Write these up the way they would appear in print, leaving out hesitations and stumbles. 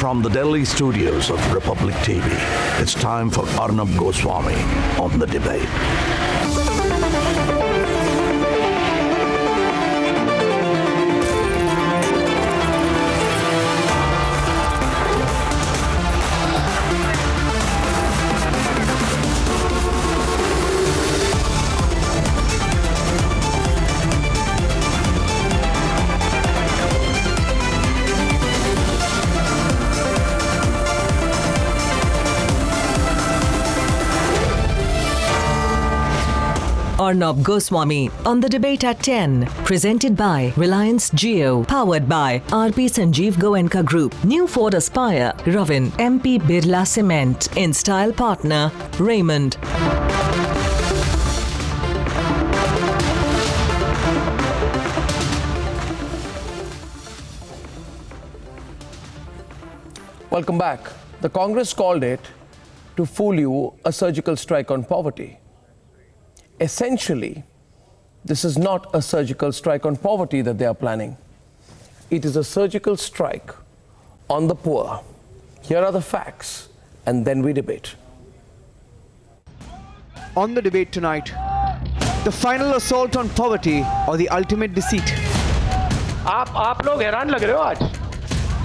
From the Delhi studios of Republic TV, it's time for Arnab Goswami on the debate. Arnab Goswami on the debate at 10. Presented by Reliance Jio. Powered by RP Sanjeev Goenka Group. New Ford Aspire. Ravin. MP Birla Cement. In style partner. Raymond. Welcome back. The Congress called it, to fool you, a surgical strike on poverty. Essentially, this is not a surgical strike on poverty that they are planning. It is a surgical strike on the poor. Here are the facts, and then we debate. On the debate tonight, the final assault on poverty or the ultimate deceit. आप लोग हैरान लग रहे हो आज,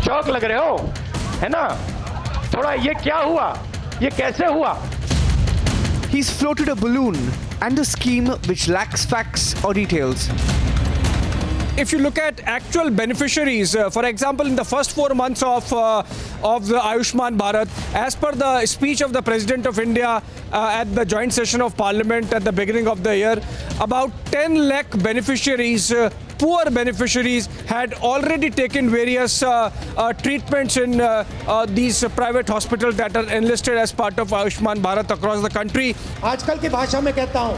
शौक लग रहे हो, है ना? थोड़ा ये क्या हुआ? ये कैसे हुआ? He's floated a balloon and a scheme which lacks facts or details. If you look at actual beneficiaries, for example, in the first 4 months of the AYUSHMAN BHARAT, as per the speech of the President of India at the joint session of Parliament at the beginning of the year, about 10 lakh beneficiaries, poor beneficiaries, had already taken various treatments in these private hospitals that are enlisted as part of AYUSHMAN BHARAT across the country. आजकल की भाषा में कहता हूं,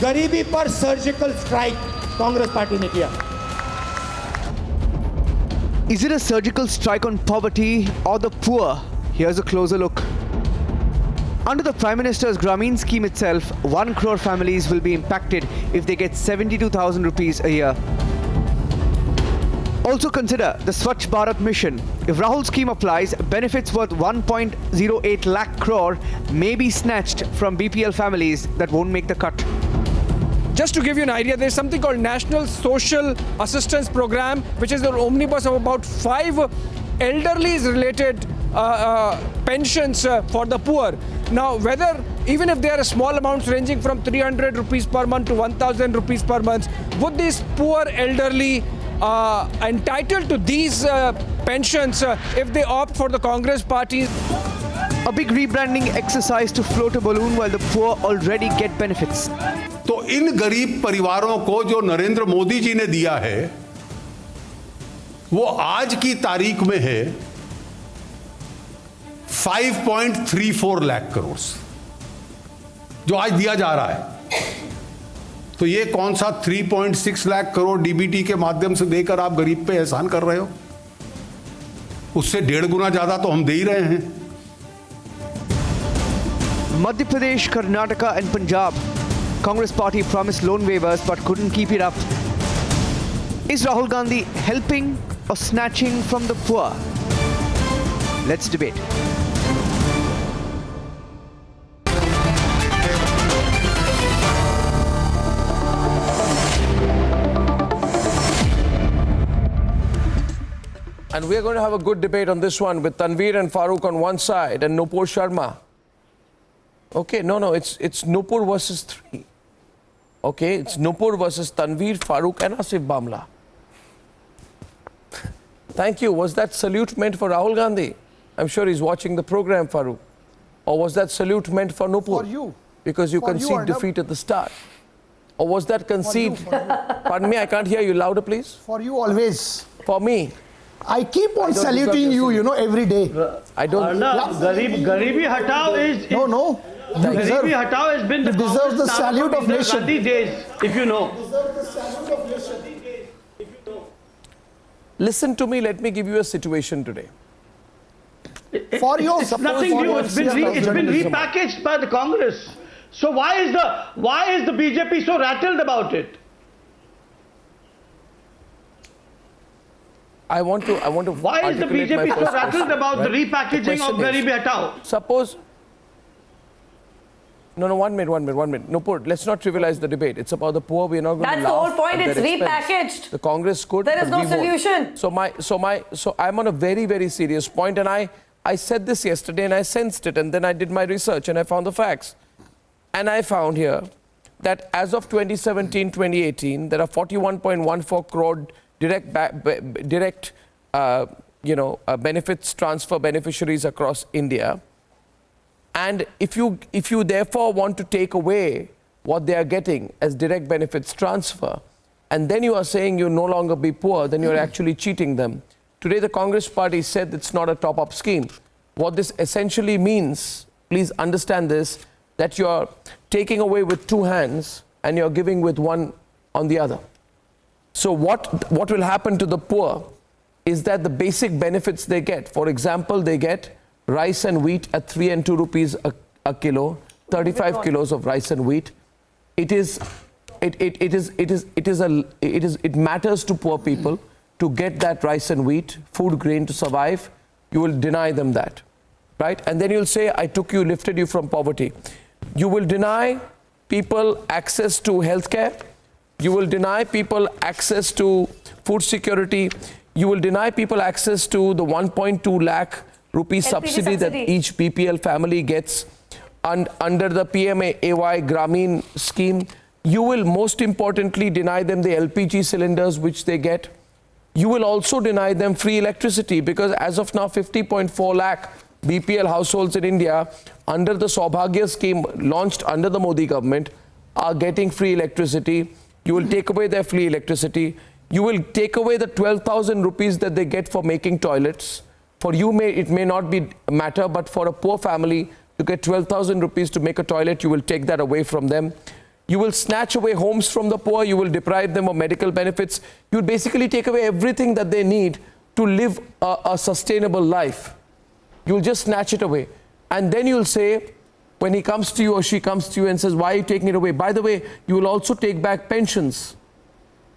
गरीबी पर surgical strike Congress party ने किया. Is it a surgical strike on poverty or the poor? Here's a closer look. Under the Prime Minister's GRAMIN scheme itself, 1 crore families will be impacted if they get 72,000 rupees a year. Also consider the SWACCH Bharat mission. If Rahul's scheme applies, benefits worth 1.08 lakh crore may be snatched from BPL families that won't make the cut. Just to give you an idea, there's something called National Social Assistance Program, which is the omnibus of about 5 elderly-related pensions for the poor. Now, whether, even if they are small amounts ranging from 300 rupees per month to 1,000 rupees per month, would these poor elderly entitled to these pensions if they opt for the Congress party? A big rebranding exercise to float a balloon while the poor already get benefits. तो इन गरीब परिवारों को जो नरेंद्र मोदी जी ने दिया है, वो आज की तारीख में है 5.34 लाख करोड़, जो आज दिया जा रहा है. तो ये कौन सा 3.6 लाख करोड़ डीबीटी के माध्यम से देकर आप गरीब पे एहसान कर रहे हो? उससे 1.5 गुना ज्यादा तो हम दे ही रहे हैं. Madhya Pradesh, Karnataka and Punjab. Congress party promised loan waivers but couldn't keep it up. Is Rahul Gandhi helping or snatching from the poor? Let's debate. And we are going to have a good debate on this one with Tanveer and Farooq on one side and Nupur Sharma. Okay, no, it's Nupur versus 3. Okay, it's Nupur versus Tanveer, Farooq and Asif Bamla. Thank you. Was that salute meant for Rahul Gandhi? I'm sure he's watching the program, Farooq. Or was that salute meant for Nupur? For you. Because you For you, concede Arnab. defeat at the start. Or was that concede? For you. Pardon me, I can't hear you. Louder, please. For you always. For me. I keep on don't saluting deserve you, your every day. I don't... गरीबी हटाओ is No. You deserve, गरीबी हटाओ has been the you deserve the Congress salute of Indira nation. Gandhi days, if you know. Listen to me, let me give you a situation today. For your It's support, nothing for new. your It's been journalism. repackaged by the Congress. So why is the BJP so rattled about it? I want to. Why is the articulate my BJP so first rattled question, about the right? repackaging of question is, Garibi Hatao? Suppose. No, 1 minute. Nupur, let's not trivialize the debate. It's about the poor. We're not going That's to the whole laugh point. at It's their expense. repackaged. The Congress could. There is but no we won't. solution. So I'm on a very, very serious point, and I said this yesterday, and I sensed it, and then I did my research, and I found the facts, and I found here that as of 2017-2018, there are 41.14 crore direct benefits transfer beneficiaries across India. And if you therefore want to take away what they are getting as direct benefits transfer, and then you are saying you no longer be poor, then you're actually cheating them. Today the Congress party said it's not a top-up scheme. What this essentially means, please understand this, that you're taking away with two hands and you're giving with one on the other. So what will happen to the poor is that the basic benefits they get, for example, they get rice and wheat at 3 and 2 rupees a kilo, 35 kilos of rice and wheat. It matters to poor people to get that rice and wheat, food grain to survive. You will deny them that, right? And then you'll say, I took you, lifted you from poverty. You will deny people access to healthcare. You will deny people access to food security. You will deny people access to the 1.2 lakh rupee subsidy that each BPL family gets under the PMAY GRAMIN scheme. You will most importantly deny them the LPG cylinders which they get. You will also deny them free electricity, because as of now 50.4 lakh BPL households in India under the Saubhagya scheme launched under the Modi government are getting free electricity. You will take away their free electricity. You will take away the 12,000 rupees that they get for making toilets. For you, it may not be matter, but for a poor family to get 12,000 rupees to make a toilet, you will take that away from them. You will snatch away homes from the poor. You will deprive them of medical benefits. You will basically take away everything that they need to live a sustainable life. You will just snatch it away. And then you will say, when he comes to you or she comes to you and says, why are you taking it away? By the way, you will also take back pensions.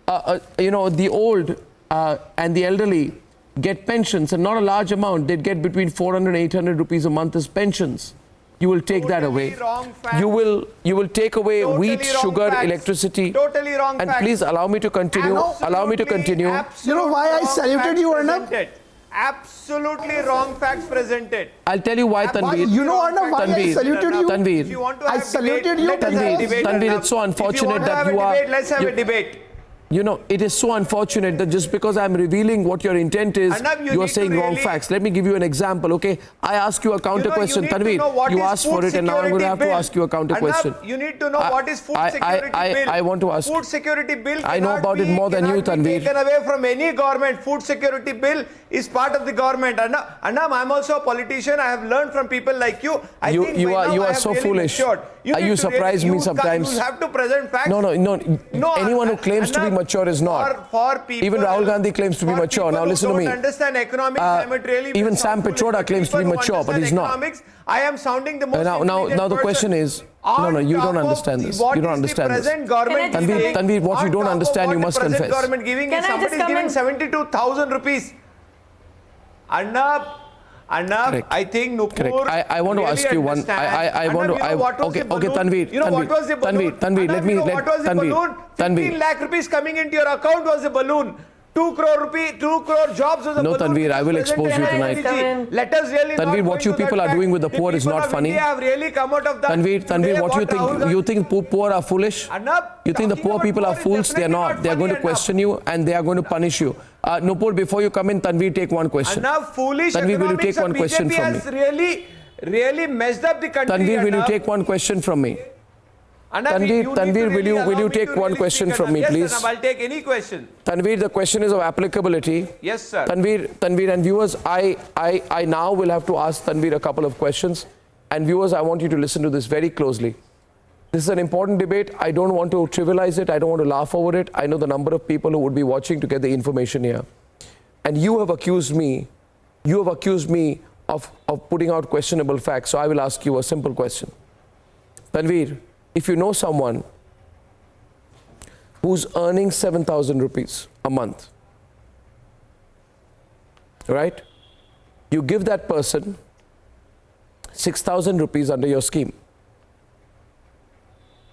The old and the elderly get pensions, and not a large amount. They'd get between 400 and 800 rupees a month as pensions. You will take that away. You will take away wheat, sugar, electricity. Totally wrong. And please allow me to continue. Allow me to continue. You know why I saluted you, Arnab? Absolutely wrong facts presented. I'll tell you why, Tanveer. You know, Arnab, why I saluted you? Tanveer. I saluted you. Tanveer, it's so unfortunate that you are. Let's have a debate. You know, it is so unfortunate that just because I'm revealing what your intent is, Arnab, you are saying wrong facts. Let me give you an example, okay? I ask you a counter question. Tanveer, you asked for it and now I'm going to have to ask you a counter question. You need to know what is food security bill. I want to ask. Food security bill. I know about it more than you, Tanveer. Taken away from any government. Food security bill is part of the government. Arnab, I'm also a politician. I have learned from people like you. You are so foolish. You surprise me sometimes. You have to present facts. No. Anyone who claims to be mature is not. For people, even Rahul Gandhi claims to be mature. Now listen to me. Understand economics, even Sam Petroda claims to be mature, but he's not. I am sounding the most now the question is, no, you don't understand this. You don't understand this. Tanveer, what you don't understand, you must confess. Government giving is somebody is giving 72,000 rupees. Arnab, Correct. I think Nupur. Correct. I want to really ask you one. Okay, Tanveer. You know what was the balloon? Tanveer, let me. What was the balloon? 15 lakh rupees coming into your account was a balloon. 2 crore jobs was a balloon. No, Tanveer, I will expose you tonight. Let us really. Tanveer, what you people are doing with the poor is not funny. Have really come out of that. Tanveer, what you think? You think poor are foolish? You think the poor people are fools? They are not. They are going to question you and they are going to punish you. Nupur, before you come in, Tanveer, take one question. Tanveer, will you take one question from me? Really messed up the country. Tanveer, will you take one question from me? Tanveer, will you take one question from me, please? Yes, I'll take any question. Tanveer, the question is of applicability. Yes, sir. Tanveer and viewers, I now will have to ask Tanveer a couple of questions. And viewers, I want you to listen to this very closely. This is an important debate. I don't want to trivialize it. I don't want to laugh over it. I know the number of people who would be watching to get the information here. And you have accused me of putting out questionable facts. So I will ask you a simple question. Tanveer, if you know someone who's earning 7,000 rupees a month, right? You give that person 6,000 rupees under your scheme.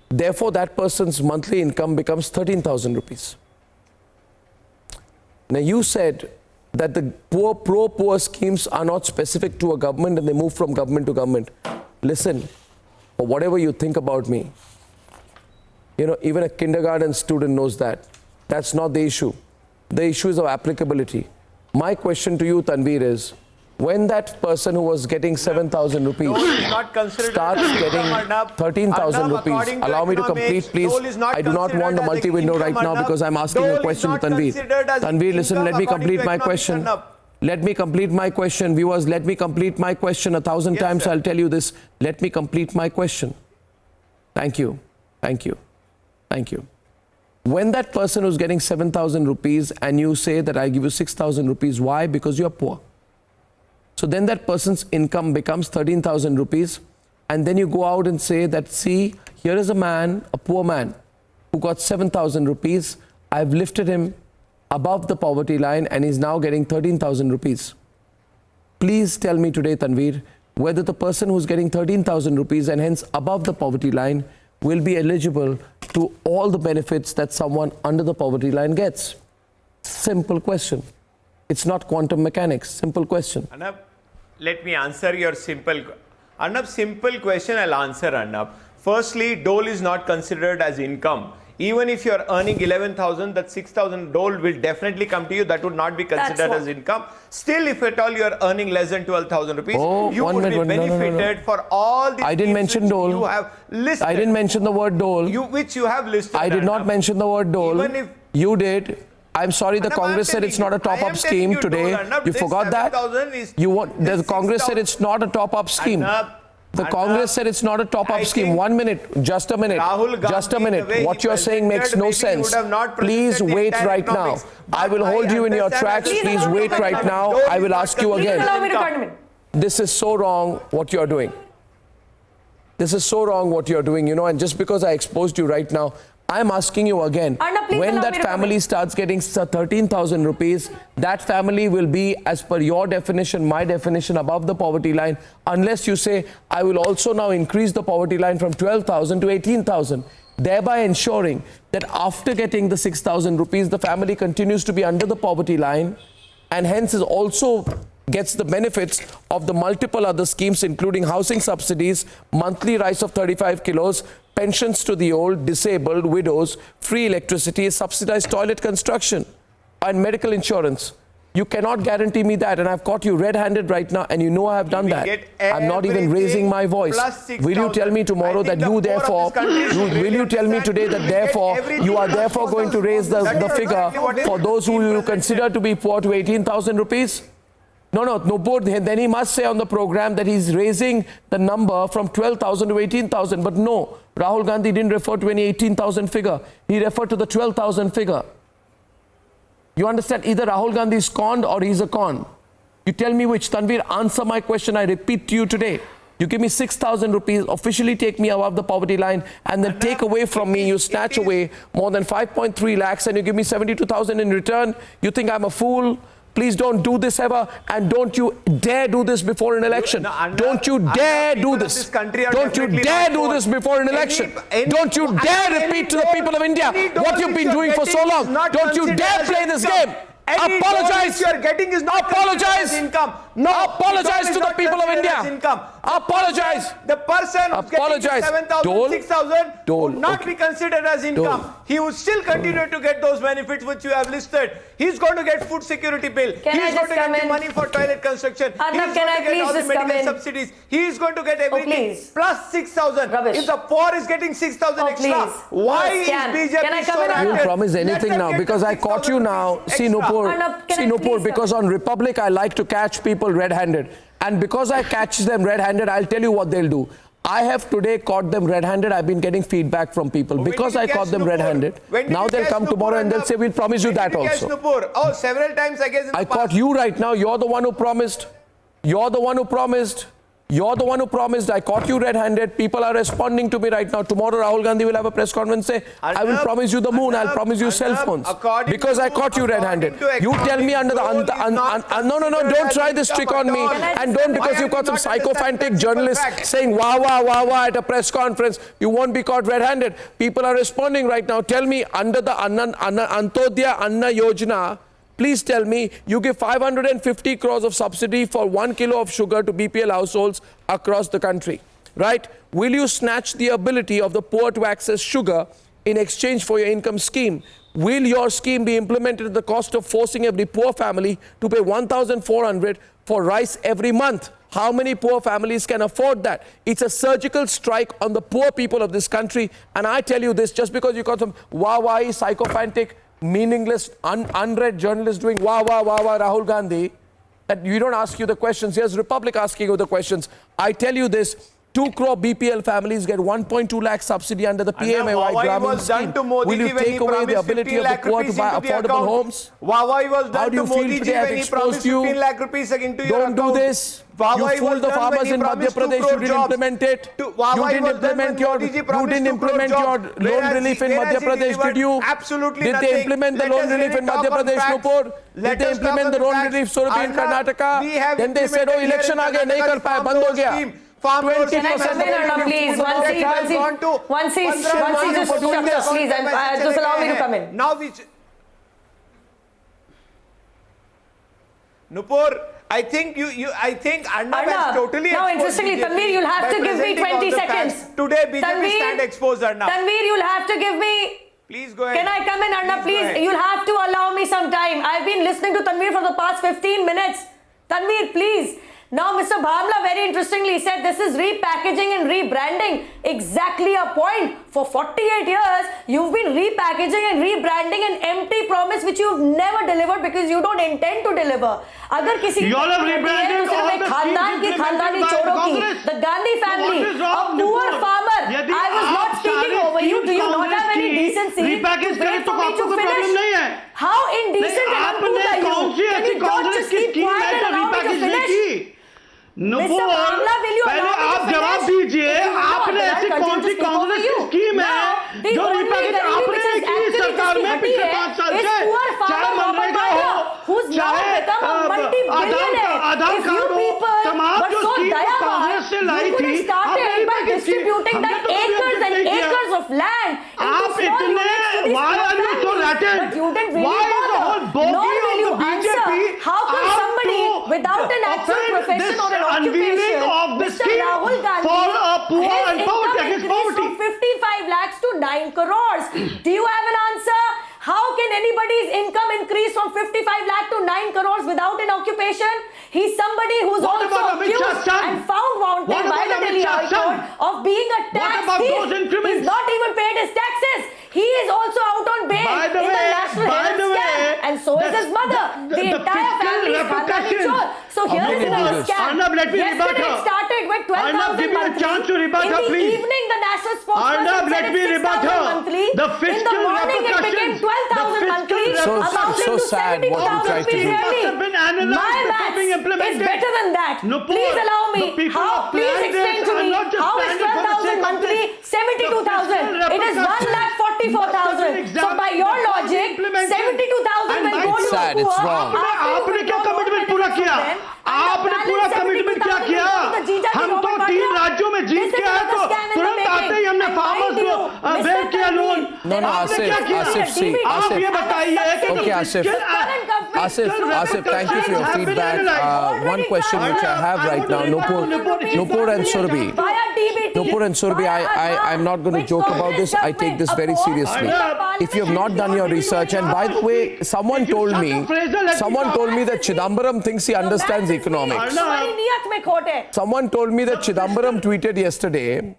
Therefore, that person's monthly income becomes 13,000 rupees. Now, you said that the pro-poor schemes are not specific to a government and they move from government to government. Listen, for whatever you think about me, you know, even a kindergarten student knows that. That's not the issue. The issue is of applicability. My question to you, Tanveer, is when that person who was getting 7,000 rupees starts getting 13,000 rupees, allow me to complete, please. I do not want the multi-window right now because I'm asking a question to Tanveer. Tanveer, listen, let me complete my question. Let me complete my question. Viewers, let me complete my question. 1,000 times I'll tell you this. Let me complete my question. Thank you. Thank you. Thank you. When that person who's getting 7,000 rupees and you say that I give you 6,000 rupees, why? Because you're poor. So then that person's income becomes 13,000 rupees. And then you go out and say that, see, here is a man, a poor man, who got 7,000 rupees. I've lifted him above the poverty line and he's now getting 13,000 rupees. Please tell me today, Tanveer, whether the person who's getting 13,000 rupees and hence above the poverty line will be eligible to all the benefits that someone under the poverty line gets. Simple question. It's not quantum mechanics. Simple question. Arnab, let me answer your simple question. I'll answer, Arnab. Firstly, dole is not considered as income. Even if you're earning 11,000, that 6,000 dole will definitely come to you. That would not be considered as income. Still, if at all you're earning less than 12,000 rupees, you would be benefited for all the I didn't mention dole. You have listed. I didn't mention the word dole. Which you have listed. I did not mention the word dole. Even if you did. I'm sorry, the Congress said it's not a top-up scheme today. You forgot that? The Congress said it's not a top-up scheme. The Congress said it's not a top-up scheme. 1 minute, just a minute, just a minute. What you're saying makes no sense. Please wait right now. I will hold you in your tracks. Please wait right now. I will ask you again. This is so wrong what you're doing. This is so wrong what you're doing, you know, and just because I exposed you right now, I'm asking you again, when that family starts getting 13,000 rupees, that family will be, as per your definition, my definition, above the poverty line, unless you say, I will also now increase the poverty line from 12,000 to 18,000, thereby ensuring that after getting the 6,000 rupees, the family continues to be under the poverty line and hence is also gets the benefits of the multiple other schemes, including housing subsidies, monthly rice of 35 kilos, pensions to the old, disabled, widows, free electricity, subsidized toilet construction, and medical insurance. You cannot guarantee me that, and I've caught you red-handed right now, and you know I have done that. I'm not even raising my voice. Will you tell me tomorrow that you therefore, will you tell me today that therefore, you are therefore going to raise the figure for those who you consider to be poor to 18,000 rupees? No, then he must say on the program that he's raising the number from 12,000 to 18,000. But no, Rahul Gandhi didn't refer to any 18,000 figure. He referred to the 12,000 figure. You understand? Either Rahul Gandhi is conned or he's a con. You tell me which. Tanveer, answer my question. I repeat to you today. You give me 6,000 rupees, officially take me above the poverty line, and then take away from me, you snatch away more than 5.3 lakhs and you give me 72,000 in return. You think I'm a fool? Please don't do this ever, and don't you dare do this before an election. Don't you dare do this. Don't you dare do this before an election. Don't you dare repeat to the people of India what you've been doing for so long. Don't you dare play this game. Apologize. You are getting is not apologize. Income. No, apologize to the people of India. Apologize. The person who's getting 7,000, 6,000 would not be considered as income. He would still continue to get those benefits which you have listed. He's going to get food security bill. He's going to get the money for toilet construction. He's going to get all the medical subsidies. He's going to get everything. Plus 6,000. If the poor is getting 6,000 extra, why is BJP so active? You promise anything now because I caught you now. See, Nupur, because on Republic I like to catch people red-handed. And because I catch them red-handed, I'll tell you what they'll do. I have today caught them red-handed. I've been getting feedback from people. Because I caught them red-handed, now they'll come tomorrow and they'll say, we'll promise you that also. Oh, several times I guess in the I caught you right now. You're the one who promised. You're the one who promised. You're the one who promised. I caught you red-handed. People are responding to me right now. Tomorrow, Rahul Gandhi will have a press conference and say, I will promise you the moon. I'll promise you cell phones. Because I caught you red-handed. You tell me under the... No, don't try this trick on me. And don't, because you've got some sycophantic journalists saying, wah, wah, wah, wah at a press conference. You won't be caught red-handed. People are responding right now. Tell me, under the Antodaya Anna Yojana, please tell me, you give 550 crores of subsidy for 1 kilo of sugar to BPL households across the country, right? Will you snatch the ability of the poor to access sugar in exchange for your income scheme? Will your scheme be implemented at the cost of forcing every poor family to pay 1,400 for rice every month? How many poor families can afford that? It's a surgical strike on the poor people of this country. And I tell you this, just because you got some wah-wahy, sycophantic, meaningless, unread journalists doing wah, wah, wah, wah, Rahul Gandhi, that you don't ask you the questions. Here's Republic asking you the questions. I tell you this, 2 crore BPL families get 1.2 lakh subsidy under the PMAY GRAMIN scheme. Will you take away the ability of the poor to buy affordable homes? How do you feel today I've exposed you? Don't do this. You fooled the farmers in Madhya Pradesh. You didn't implement it. You didn't implement your loan relief in Madhya Pradesh, did you? Absolutely. Did they implement the loan relief in Madhya Pradesh, Nupur? Did they implement the loan relief Surabhi in Karnataka? Then they said, oh, election aa gaya, nahi kar paya, band ho gaya. 20% Can I come in, Arnab, please? Once he's just please, just allow me to come in. Now Nupur, I think Arnab has totally now exposed interestingly, BJP Tanveer, you'll have to give me 20 seconds. Today, BJP stand exposed, Arnab. Tanveer, you'll have to give me... Please go ahead. Can I come in, Arnab, please? You'll have to allow me some time. I've been listening to Tanveer for the past 15 minutes. Tanveer, please. Now, Mr. Bhamla very interestingly said this is repackaging and rebranding. Exactly a point. For 48 years, you've been repackaging and rebranding an empty promise which you've never delivered because you don't intend to deliver. अगर किसी You all have rebranded all the schemes खानदानी चोरों की, the Gandhi family, a poor farmer. I was not speaking over you. Do you not have any decency? Repackage करें तो आपको कोई problem नहीं है. How indecent and uncouth are you? Can you not just keep quiet and allow me to finish? Nupur, पहले आप जवाब दीजिए, आपने ऐसी कौन सी कांग्रेस की स्कीम है जो रिपैकेज आपने नहीं की सरकार में पिछले 5 साल से, चाहे मनरेगा हो, चाहे आधार कार्ड हो, तमाम जो स्कीम कांग्रेस से लाई थी, आपने रिपैकेज की, हमने तो कभी नहीं किया. आप इतने, why are you so rattled? Why is the whole bogey of the BJP without an actual profession or an occupation, of the Mr. Rahul Gandhi, for poor and poverty, his income increased from 55 lakhs to 9 crores. Do you have an answer? How can anybody's income increase from 55 lakh to 9 crores without an occupation? He's somebody who's also accused and found wanted by the Delhi High Court of being a tax thief. He's not even paid his taxes. He is also out on bail in the national health scam, and so is his mother. The entire family is Khandani chor. So here is another scam. Yesterday it started with 12,000 monthly. In the evening, the national spokesperson said it's 6,000 monthly. In the morning, it became 12,000 monthly. So sad what you tried to do. My maths is better than that. Please allow me. Please explain to me how is 12,000 monthly 72,000? It is 1,44,000. So by your logic, 72,000 will go to sad, the it's poor. wrong. आपने क्या commitment पूरा किया? आपने पूरा commitment क्या किया? हम तो 3 राज्यों में जीत के आए तो तुरंत आते ही हमने फार्मर्स को बेल किया लोन. आप ये बताइए कि okay, Asif, thank you for your feedback. One question which I have right now, Nupur and Surabhi. Nupur and Surabhi, I'm not going to joke about this. I take this very seriously. If you have not done your research, and by the way, someone told me that Chidambaram thinks he understands economics. Someone told me that Chidambaram tweeted yesterday.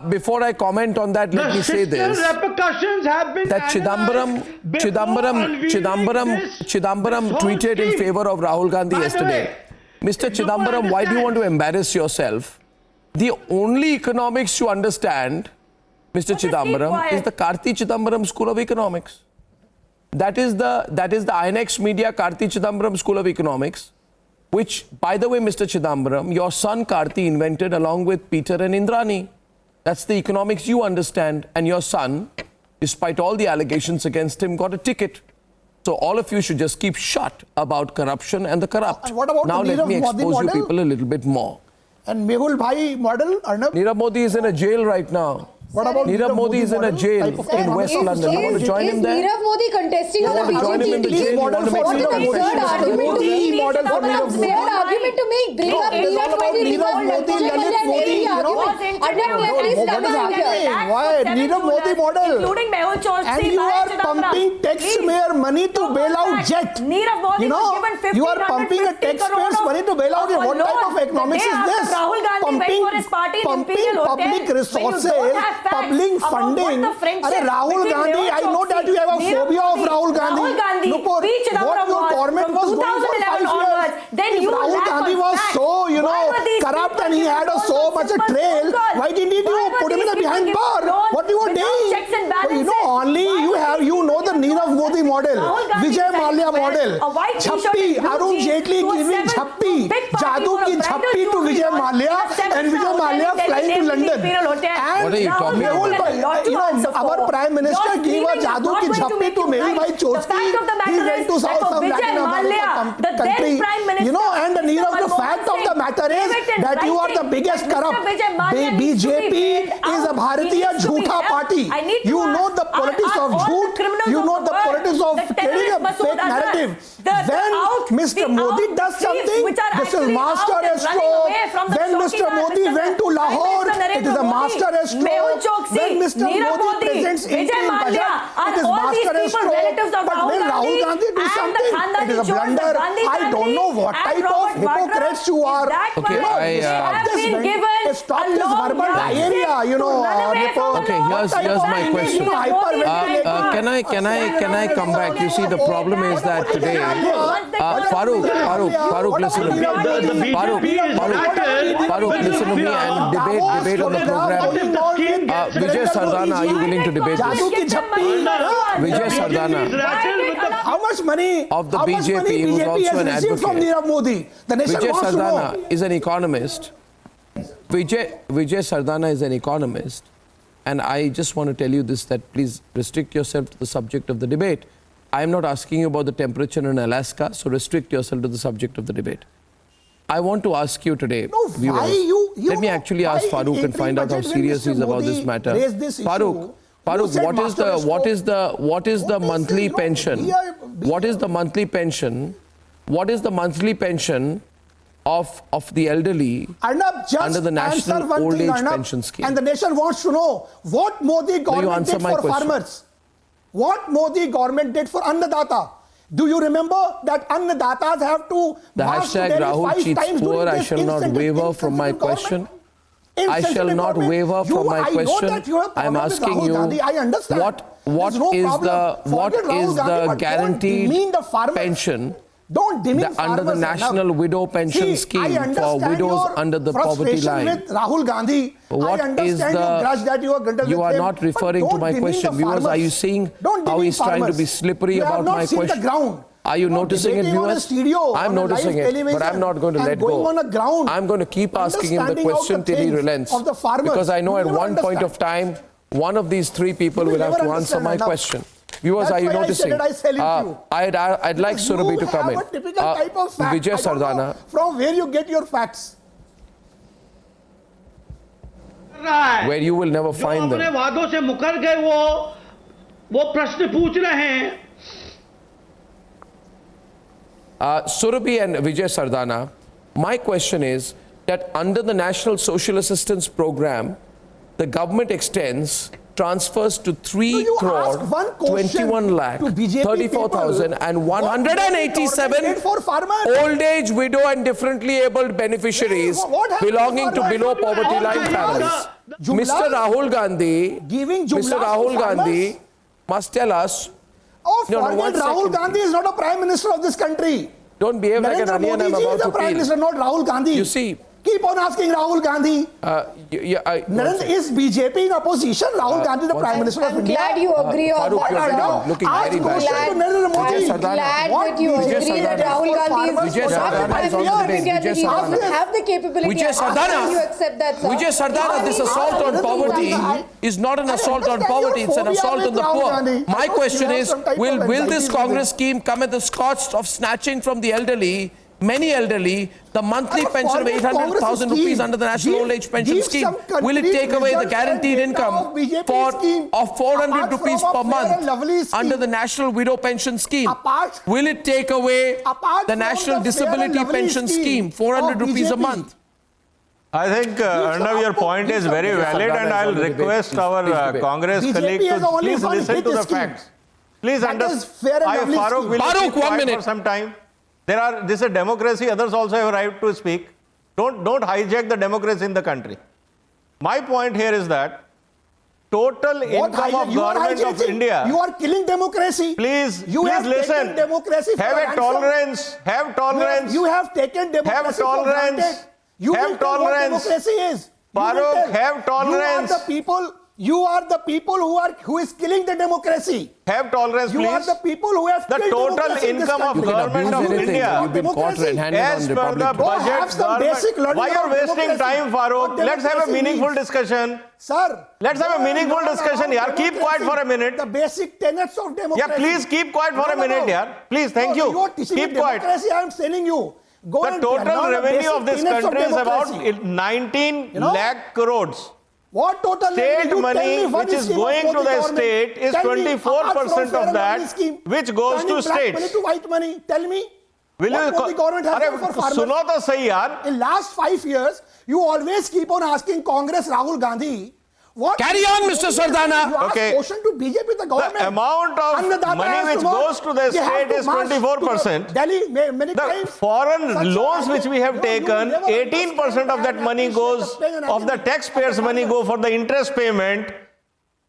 Before I comment on that, let me say this: that Chidambaram tweeted in favor of Rahul Gandhi yesterday. Mr. Chidambaram, why do you want to embarrass yourself? The only economics you understand, Mr. Chidambaram, is the Karti Chidambaram School of Economics. That is the INX Media Karti Chidambaram School of Economics. which, by the way, Mr. Chidambaram, your son Karti invented along with Peter and Indrani. That's the economics you understand. And your son, despite all the allegations against him, got a ticket. So all of you should just keep shut about corruption and the corrupt. And what about now the let me Nirav Modi expose you model? people a little bit more. And Mehul Bhai model, Arnab? Nirav Modi is in a jail right now. What about Nirav Modi is in a jail in West London. You want to join him there? Nirav Modi contesting on the join him in the BJP? jail? Model for What an Nirav Modi. absurd argument to make. Model for Nirav Modi. Absurd argument to make. Bring up It is all about Nirav Modi, Lalit Modi, you know. What is happening? Why? Nirav Modi model. Including Mehul Choksi, And you are pumping taxpayer money to bail out jet. Nirav Modi You know, was given you are pumping a 1,550 taxpayer's crore money to bail out. What type of economics is this? Rahul Gandhi went for his party in Pumping Imperial Hotel, public where you resources, don't have facts public about what funding. the friendship Arey Rahul between Gandhi, Mehul I know Choksi, that you have a Nirav phobia of Modi, Rahul Gandhi. Rahul Gandhi, Nupur, P. Chidambaram what your was government from was going for 5 2011 onwards. years. Then If you Rahul lack Gandhi on was facts. so, you Why know, were these corrupt people and he had given so loans much a on trail, simple phone why didn't you calls? put him in a behind bar? What you were doing? Checks and But you know, balances. only you know the Nirav Modi model, Rahul Gandhi Vijay decided Mallya to wear model, a white t-shirt Chappi, and blue Arun jeans Jaitley to a giving 7 Chappi, big party Jadoo for a ki bridal Chappi to jewelry Vijay launch Mallya in a 7-star and Vijay hotel Mallya in flying to Delhi, London. Imperial Hotel. And What are you talking about? Mehul Bhai, you know, our Prime Minister gave a Jadoo ki Chappi to Mehul Bhai Choksi. He went to some Latin American country. You know, and the fact of the matter is that you are the biggest corrupt. BJP is a Bharatiya Jhootha party. You know the politics of Jhoot. You know the politics of telling a fake narrative. When Mr. Modi does something, this is master stroke. When Mr. Modi went to Lahore, it is a master stroke. When Mr. Modi presents Indian budget, it is master stroke. But when Rahul Gandhi do something, it is a blunder. I don't know what type of hypocrites you are. Okay, Stop this verbal diarrhea, you know. Okay, here's my question. Can I come back? You see, the problem is that today, Farooq, listen to me. Farooq, listen to me and debate on the program. Vijay Sardana, are you willing to debate this? Vijay Sardana. How much money of the BJP was also an advocate. From Nirav Modi? The nation Vijay wants to know. Sardana is an economist. Vijay Sardana is an economist, and I just want to tell you this, that please restrict yourself to the subject of the debate. I am not asking you about the temperature in Alaska, so restrict yourself to the subject of the debate. I want to ask you today, viewers, let me actually ask Farooq and find out how serious he is about this matter. Farooq, what is the monthly pension? What is the monthly pension? What is the monthly pension of the elderly Arnab, under the National Old Age Pension Scheme? And the nation wants to know what Modi government did for farmers. What Modi government did for Annadata. Do you remember that Annadatas have to the hashtag Rahul cheats poor, I shall not waver from my question. I shall not waver from my question. I am asking you, what is the guaranteed pension under the National Widow Pension Scheme for widows under the poverty line? With Rahul Gandhi, what is the... You are not referring to my question. Viewers, are you seeing how he's trying to be slippery about my question? Are you noticing it, viewers? I'm noticing it, but I'm not going to let go. I'm going to keep asking him the question till he relents. Because I know at one point of time, one of these three people will have to answer my question. Viewers, are you noticing? I'd like Surabhi to come in. Vijay Sardana. From where you get your facts? Where you will never find them. अपने वादों से मुकर गए वो प्रश्न पूछ रहे हैं. Surabhi and Vijay Sardana, my question is that under the National Social Assistance Program, the government extends transfers to 3 crore 21 lakh 34,000 and 187 old age widow and differently abled beneficiaries belonging to below poverty line families. Mr. Rahul Gandhi must tell us. Rahul Gandhi is not a prime minister of this country. Don't behave like an onion. I'm about to Prime Minister, not Rahul Gandhi. You see, Keep on asking Rahul Gandhi. Narendra, is BJP in opposition? Rahul Gandhi, the Prime Minister of India. Glad you agree on that. Looking very bad. Glad that you agree that Rahul Gandhi is have the capability. You accept that, sir? Vijay Sardana, this assault on poverty is not an assault on poverty, it's an assault on the poor. My question is, will this Congress scheme come at the cost of snatching from the elderly, many elderly, the monthly pension of 800,000 rupees under the National Old Age Pension Scheme? Will it take away the guaranteed income of 400 rupees per month under the National Widow Pension Scheme? Will it take away the National Disability Pension Scheme, 400 rupees a month? I think, Arnab, your point is very valid, and I'll request our Congress colleague to please listen to the facts. Please understand. Farooq, will you keep quiet for some time? This is a democracy. Others also have a right to speak. Don't hijack the democracy in the country. My point here is that total income of government of India. You are killing democracy. Please listen. Have a tolerance. Have tolerance. You have taken democracy for granted. You have tolerance. What democracy is. Farooq, have tolerance. You are the people who is killing the democracy. Have tolerance, please. You are the people who have the total income of government of India. As per the budget, why are you wasting time, Farooq? Let's have a meaningful discussion. Sir, let's have a meaningful discussion. Yaar, keep quiet for a minute. The basic tenets of democracy. Yeah, please keep quiet for a minute, yaar. Please, thank you. Keep quiet. I am telling you. The total revenue of this country is about 19 lakh crores. What total state money which is going to the state is 24% of that which goes to states. Money to white money. Tell me. Will what you the government has done for farmers? Suno to sahi yaar. In last 5 years, you always keep on asking Congress, Rahul Gandhi. Carry on, Mr. Sardana. Okay. To BJP, the government. The amount of money which goes to the state is 24%. Delhi, many times. Foreign loans which we have taken, 18% of that money goes, of the taxpayers' money go for the interest payment.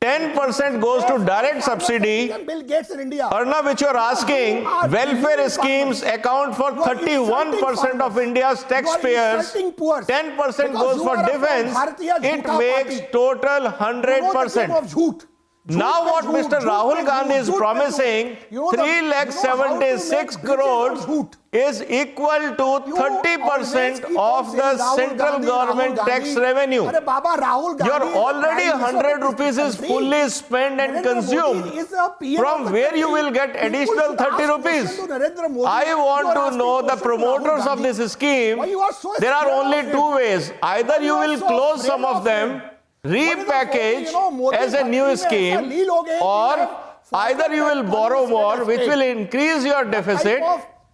10% goes to direct subsidy. Bill Gates in India. Arnab, which you are asking, welfare schemes account for 31% of India's taxpayers. 10% goes for defense. It makes total 100%. Now what Mr. Rahul Gandhi is promising, 376 crores is equal to 30% of the central government tax revenue. Your already 100 rupees is fully spent and consumed. From where you will get additional 30 rupees? I want to know the promoters of this scheme. There are only two ways. Either you will close some of them, repackage as a new scheme, or either you will borrow more, which will increase your deficit,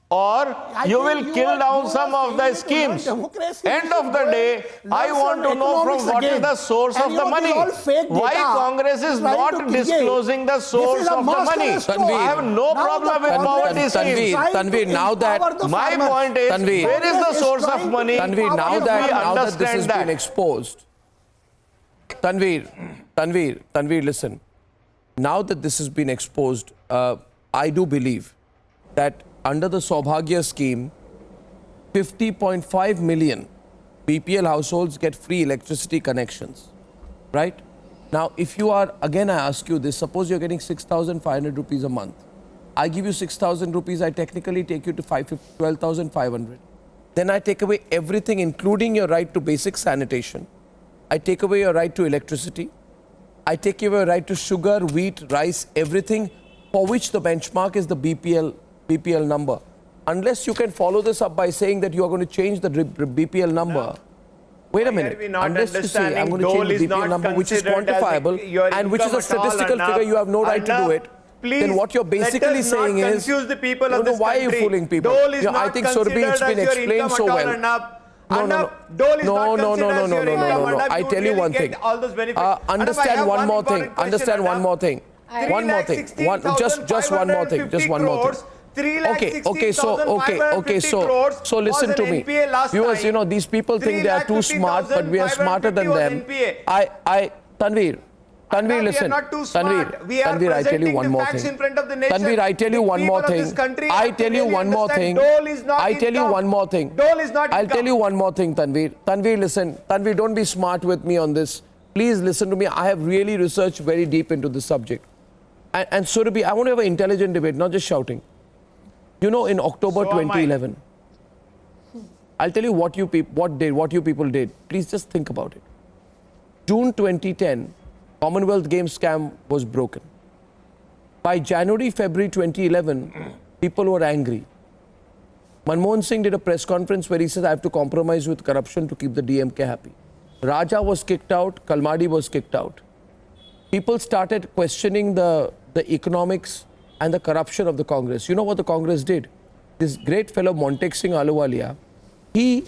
or you will kill down some of the schemes. End of the day, I want to know from what is the source of the money. Why Congress is not disclosing the source of the money? I have no problem with poverty schemes. Tanveer, now that my point is, where is the source of money? Tanveer, now that this has been exposed. Tanveer, listen. Now that this has been exposed, I do believe that under the Saubhagya scheme, 50.5 million BPL households get free electricity connections, right? Now, if you are, again I ask you this, suppose you're getting 6,500 rupees a month. I give you 6,000 rupees, I technically take you to 12,500. Then I take away everything, including your right to basic sanitation. I take away your right to electricity. I take away your right to sugar, wheat, rice, everything for which the benchmark is the BPL number. Unless you can follow this up by saying that you are going to change the BPL number. No. Wait a minute. Unless you say I'm going to change the BPL number, which is quantifiable and which is a statistical figure, you have no right to do it. Please, then what you're basically saying is, confuse the people of this why are you fooling people? I think Surabhi, it's been explained so well. No. I tell you one thing. Understand one more thing. Understand one more thing. Just one more thing. So listen to me. Viewers, these people think they are too smart, but we are smarter than them. Tanveer, Tanveer, We listen. are not too smart. We are Tanveer, I tell you presenting one the more facts thing. in front of the nation. Tanveer, I tell you one more People of thing. this country I have to tell you really one more understand thing. Dole is not I tell you income. one more thing. Dole is not I'll income. tell you one more thing, Tanveer. Tanveer, listen. Tanveer, don't be smart with me on this. Please listen to me. I have really researched very deep into this subject. And Surabhi, I want to have an intelligent debate, not just shouting. You know, in October 2011, I'll tell you what you people did. Please just think about it. June 2010, Commonwealth Games scam was broken. By January, February 2011, people were angry. Manmohan Singh did a press conference where he said, I have to compromise with corruption to keep the DMK happy. Raja was kicked out, Kalmadi was kicked out. People started questioning the economics and the corruption of the Congress. You know what the Congress did? This great fellow Montek Singh Ahluwalia, he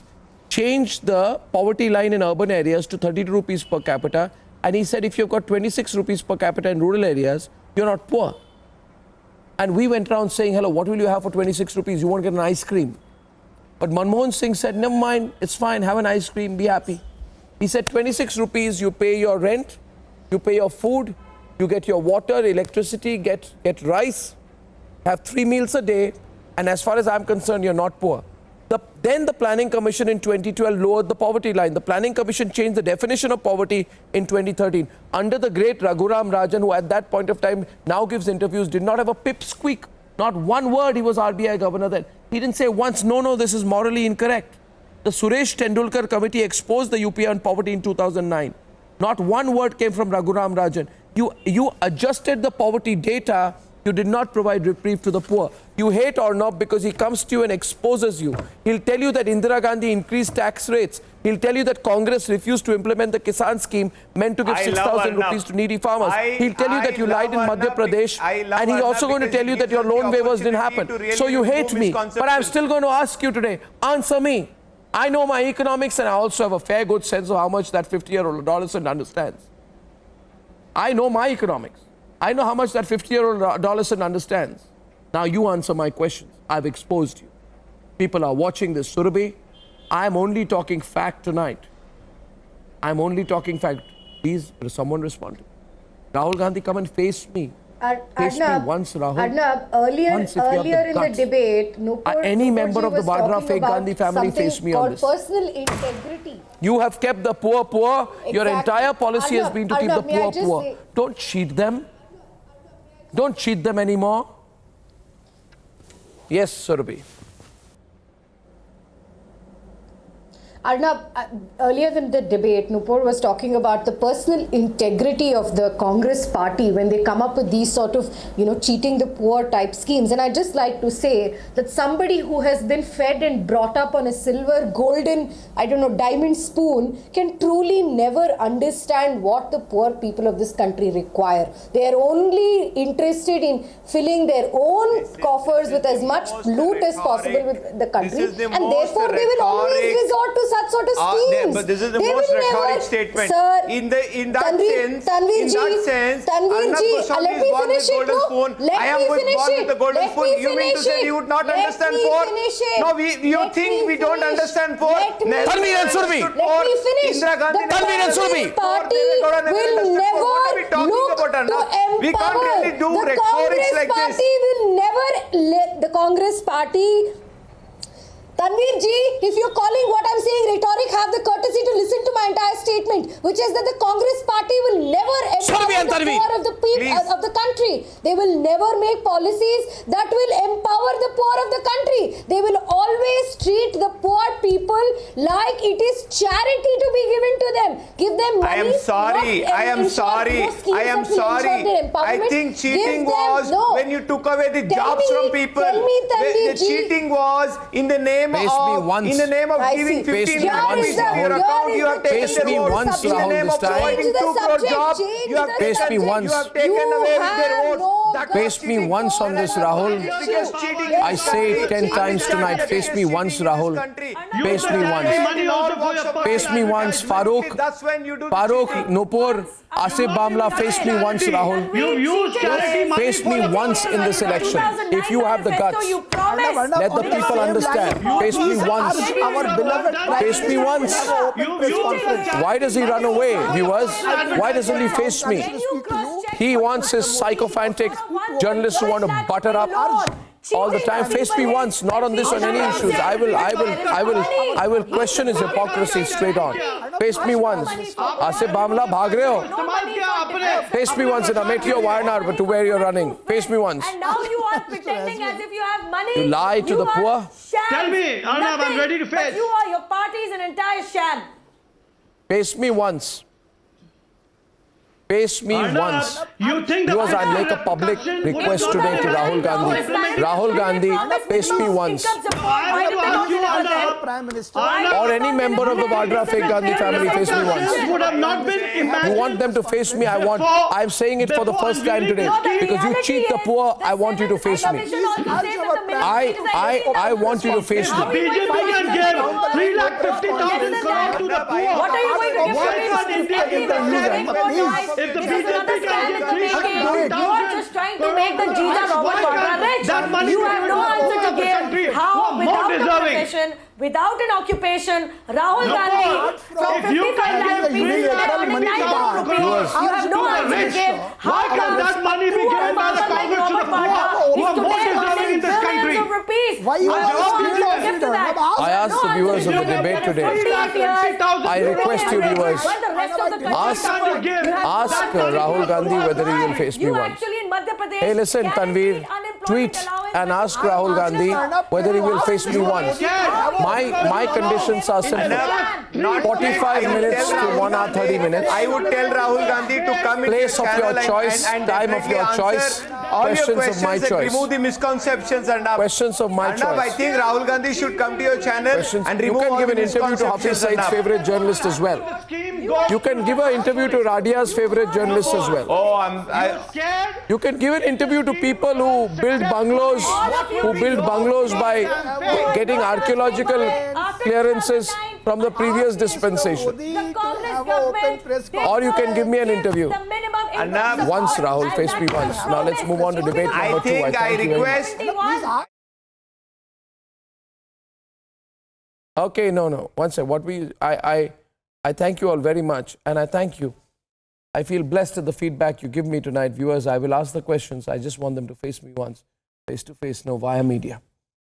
changed the poverty line in urban areas to 32 rupees per capita, and he said if you've got 26 rupees per capita in rural areas, you're not poor. And we went around saying, hello, what will you have for 26 rupees? You won't get an ice cream. But Manmohan Singh said, never mind, it's fine, have an ice cream, be happy. He said 26 rupees, you pay your rent, you pay your food, you get your water, electricity, get rice, have 3 meals a day, and as far as I'm concerned, you're not poor. Then the Planning Commission in 2012 lowered the poverty line. The Planning Commission changed the definition of poverty in 2013. Under the great Raghuram Rajan, who at that point of time now gives interviews, did not have a pipsqueak. Not one word. He was RBI governor then. He didn't say once, no, this is morally incorrect. The Suresh Tendulkar committee exposed the UPI on poverty in 2009. Not one word came from Raghuram Rajan. You adjusted the poverty data. You did not provide reprieve to the poor. You hate Arnab because he comes to you and exposes you. He'll tell you that Indira Gandhi increased tax rates. He'll tell you that Congress refused to implement the Kisan scheme meant to give 6,000 rupees to needy farmers. He'll tell you that you lied in Madhya Pradesh. And he's also going to tell you that your loan waivers didn't happen. So you hate me. But I'm still going to ask you today, answer me. I know my economics and I also have a fair good sense of how much that 50-year-old adolescent understands. I know my economics. I know how much that 50-year-old adolescent understands. Now you answer my questions. I've exposed you. People are watching this. Surabhi, I'm only talking fact tonight. I'm only talking fact. Please, someone respond to me. Rahul Gandhi, come and face me. Face me once, Rahul. Arnab, earlier in the debate, any member of the Vadra fake Gandhi family face me on this. Personal integrity. You have kept the poor poor. Exactly. Your entire policy has been to keep the poor poor. Say, don't cheat them. Don't cheat them anymore. Yes, Surabhi. Arnab, earlier in the debate, Nupur was talking about the personal integrity of the Congress party when they come up with these sort of, cheating the poor type schemes. And I'd just like to say that somebody who has been fed and brought up on a silver, golden, diamond spoon can truly never understand what the poor people of this country require. They are only interested in filling their own coffers with as much loot as possible with the country. And therefore they will always resort to such sort of schemes. But this is the most rhetoric statement. Sir, in that sense, Arnab Goswami is born with golden spoon. I am born with the golden spoon. You mean to say you would not understand poor? No, you think we don't understand poor? Tanveer and Surabhi. Indira Gandhi. Tanveer and Surabhi. Party will never look to we can't really do the rhetorics Congress like this. Party will never let the Congress Party. Tanveer ji, if you're calling what I'm saying rhetoric, have the courtesy to listen to my entire statement, which is that the Congress Party will never empower the poor of the people of the country. They will never make policies that will empower the poor of the country. They will always treat the poor people like it is charity to be given to them. Give them money. I am sorry. I think cheating was when you took away the jobs from people. The cheating was in the name of giving 15 rupees to your account. You have taken their votes. In the name of providing 2 crore jobs, you have taken away their votes. Face me once on this, Rahul. I say it 10 times tonight. Face me once, Rahul. Face me me once. Face me once, Farooq. That's when you do. Farooq, Nupur, Asif Bamla, face me once, Rahul. You use charity money. Face me once in this election. If you have the guts, let the people understand. Face me once. Face me once. Why does he run away, viewers? Why doesn't he face me? He wants his sycophantic journalists who want to butter up all the time. Face me once, not on this, on any issues. I will question his hypocrisy straight on. Face me once. Asif Bamla, bhag rahe ho? Face me once in Amethi or Wayanad, but to where you're running. Face me once. And now you are pretending as if you have money. You lie to the poor. Tell me, Arnab, I'm ready to face. But your party is an entire sham. Face me once. Face me once. You think Because I make a public request today to Rahul Gandhi. Rahul Gandhi, face me once. Or any member of the Vadra fake Gandhi family, face me once. would have not been imagined. You want them to face me? I'm saying it for the first time today. Because you cheat the poor, I want you to face me. I want you to face me. BJP can give 350,000 crores to the poor. What are you going to give Why to can't India give the same? If the BJP can give 350,000 you are just trying to make the Jija Robert Vadra rich. You have no answer to give. How, without an occupation, Rahul Gandhi from 55 lakh rupees to earning 9 crore rupees. You have no answer to give. Why can't that money be given by the Congress to the poor who are more deserving in this country? Why you I ask the viewers of the debate today. I request you viewers, ask Rahul Gandhi whether he will face me once. Hey, listen, Tanveer, tweet and ask Rahul Gandhi whether he will face me once. My conditions are simple. 45 minutes to 1 hour 30 minutes. I would tell Rahul Gandhi to come into Place your of your channel choice, and time of your choice, all your questions of my questions and choice. remove the misconceptions. Arnab. Questions of my Arnab, I choice. think Rahul Gandhi should come to your channel and You remove can all give the an interview to Hafiz misconceptions. Said's Arnab. favorite journalist as well. You can give an interview to Radia's favorite journalist as well. Oh, You can give an interview to people who build bungalows, by getting archaeological clearances from the previous dispensation. Or you can give me an interview. Once, Rahul, face me once. Now let's move on to debate number 2. I request. Okay, no. One second. I thank you all very much, and I thank you. I feel blessed at the feedback you give me tonight, viewers. I will ask the questions. I just want them to face me once, face to face, no via media.